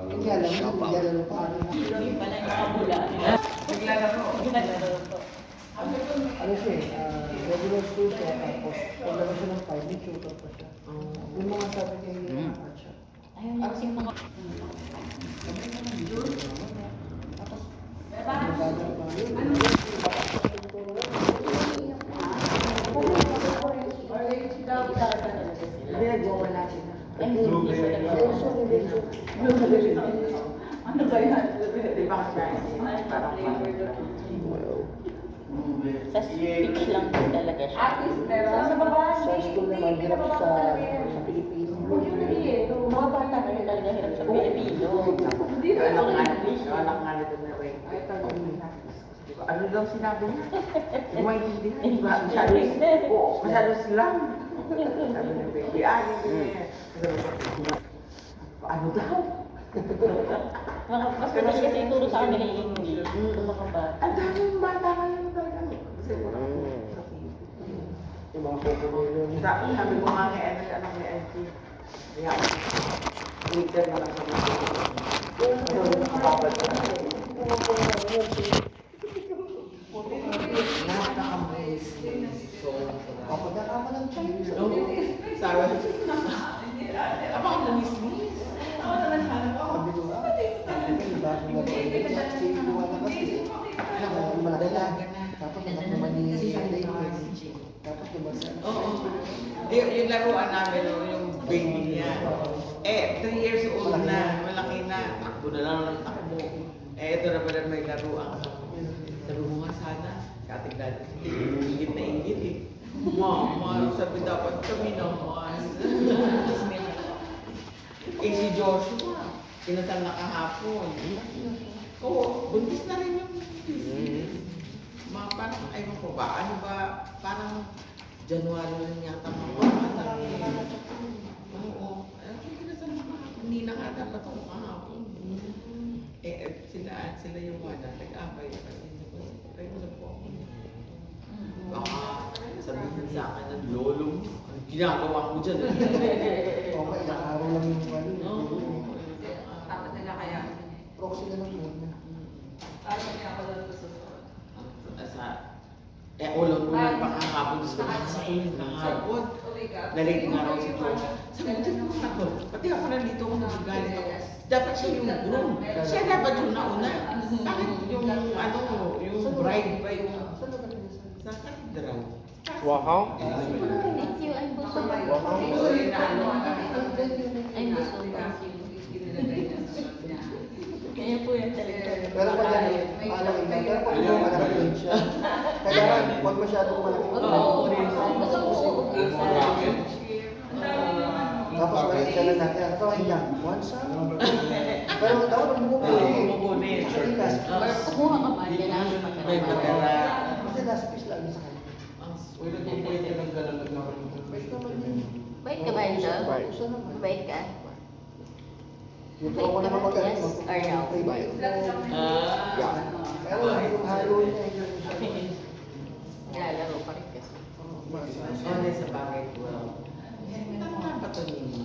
Hindi alam mo, hindi alam mo paano. Hindi pala yung nakabula. Naglalaro to. Ano siya regular school siya, tapos paglabas siya ng 5, may tutor pa siya. Yung mga sabi kayo yung art siya. Ayun yung kasi mga... Tapos, nagdadal pa yun. Hindi, nagawa natin na. Ano ba yan? Di ba kasi parang Sa speech lang din talaga siya. Sa school naman, hirap sa Pilipino. Mga bata na rin talaga hirap sa Pilipino. anak nga nito na rin. Ano daw sinabi niya? Hindi hindi ba? Masyado slang. Sabi niya, baby, ano daw? Mas madalas kasi ituro sa kanila yung English. Mga bata. Ang daming bata ngayon talaga. Yung mga kukulo yun. Sabi ko nga kay anak ni Auntie. Kaya ako, winter na lang sa mga. Ano, nakababad na. Kapag nakama ng Chinese. Sabi, abang lumis-lumis. Sabi ko, bago na po. Kasi yung mga kasi, malaki lang. Tapos anak naman ni tapos lumasa. Oo. Yung laruan namin, yung baby niya. 3 years old na, malaki na. Takbo na lang ng takbo. Ito na pala may laruan. Sabi mo nga sana, katignan, ingit na ingit eh. Mama, sabi dapat kami naman. Si Joshua, kinasal na kahapon. Oo, buntis na rin yung buntis. Parang, ayun ko ba, ano ba, parang January lang yata mga Oo, kinasal na kahapon, hindi na nga dapat ako kahapon. Sila yung wala, nag-abay na kasi. Kaya mo po ako. Baka, sabihin sa akin ng lolo mo, ginagawa ko dyan. Okay, nakaaraw lang yung ano. Dapat nila kaya. Proxy na lang muna. Ulo ko lang pakahapon. Gusto ko sa kulit ng hapon. Nalate nga raw si Josh. Sabi ko, tignan mo ako. Pati ako nandito ako nagagalit ako. Dapat siya yung groom. Siya dapat yung nauna. Bakit yung yung bride ba yung sa cathedral? Wow. Thank you, I'm Buso. I'm Buso. Kaya po yan talaga. Pero pag yan, alam ito, pero pag yung malaki din siya. Kaya huwag masyadong malaki. Oo. Tapos maliit ka lang natin. Ito ay niya, one son. Pero dapat Bumubunin. Kumuha ka ba? Kailangan May matera. Kasi last piece lang sa kanya. Bait ka ba ito? Uso naman. Bait ka? Yung ako naman magaling. Yes or no? Pero yung halo niya, Nilalaro pa rin kasi. Sa bagay ko. Tanda pa ito ni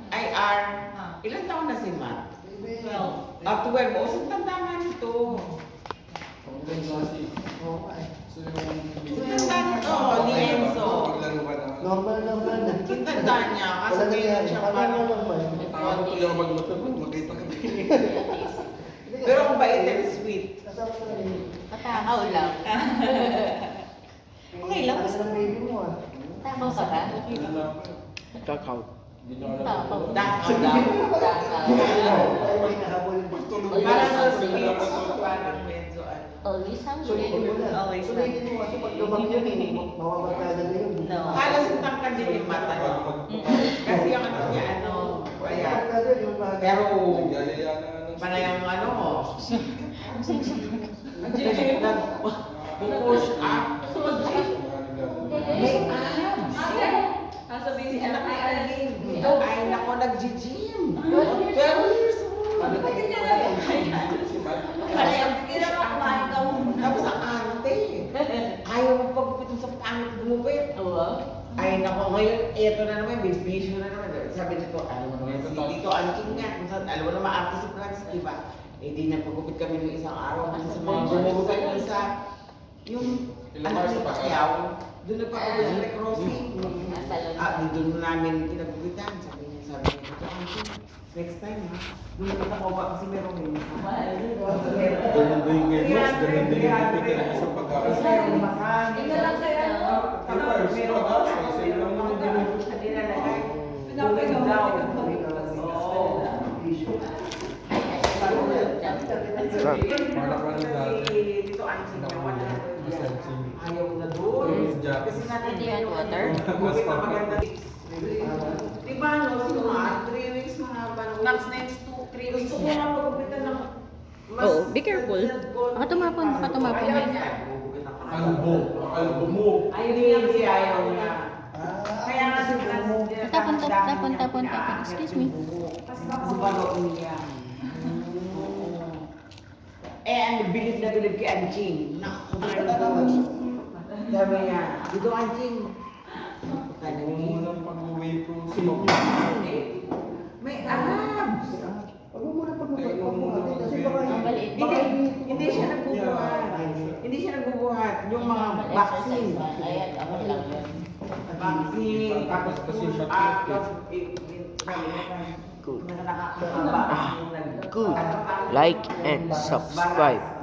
IR. Ilan taon na si Matt? 12. 12. O, saan tanda nga nito? Tanda nito, ni Enzo. normal na. Tanda niya, kasi ngayon siya parang... Pero ang bait and sweet. Kasama ko na rin. Matakaw lang. Okay lang. Alas ng baby mo ah. Takaw ka ba? Kakao. Takaw. Dakaw daw. Ay, may nahabol yung pagtulog. Parang sa sweet, parang medyo ano. Always Sulitin mo hungry. na. Always Sulitin mo kasi pag lumang yun, mamamatala na yun. No. Halos yung tangkad din yung mata niya. Kasi yung ano niya, kaya. Pero, panayang ano mo. Nag-push up. May abs. Sasabihin si anak ni Alvin. Ay, nako, nag-gym. 12 years old. Tapos ang ante. Ayaw mo pagupit sa pangit gumupit. Oo. Ay, nako, ngayon, eto na naman, may bisyo na naman. sabi nito, alam mo naman si Tito Anking nga, kung saan, alam mo naman artist si Franz, di ba? Eh di nagpagupit kami ng isang araw, dun sa mga gumugupit dun sa, yung, anak ni Pacquiao, doon nagpapagupit sa recrossing. Doon namin pinagupitan, sabi niya, Tito Anking, next time ha, lumipat ako ba kasi meron yun. Ganun din yung ngayon, ganun din yung gupit na isang pagkakas. Tingnan lang kaya. Tapos, pagkakas, kasi lang naman din yung Dito Anking na wala na yan. Ayaw na doon. Kasi natin Hindi yan water? Mas maganda. Diba no, sino nga, 3 weeks mahaba. Max next 2-3 weeks Gusto ko nga pagupitan ng mas... Oo, be careful. Baka tumapon, baka tumapon. kalbo. Kalbo mo. Hindi, ayaw niya. Kaya nga si Tapon. Excuse me. Kasi balo niya. Ang bilib na bilib kay Anjing. Naku, sabi niya, dito Anjing. Unang pag-uwi ko smoke. May abs. Huwag mo muna pag-uwi kasi baka Ang maliit. Hindi siya nagbubuhat. Hindi siya nagbubuhat. Yung mga vaccine. Ayan, ako lang yun. Vaccine, tapos push up, tapos Good. nakakababa. Good. Like and subscribe.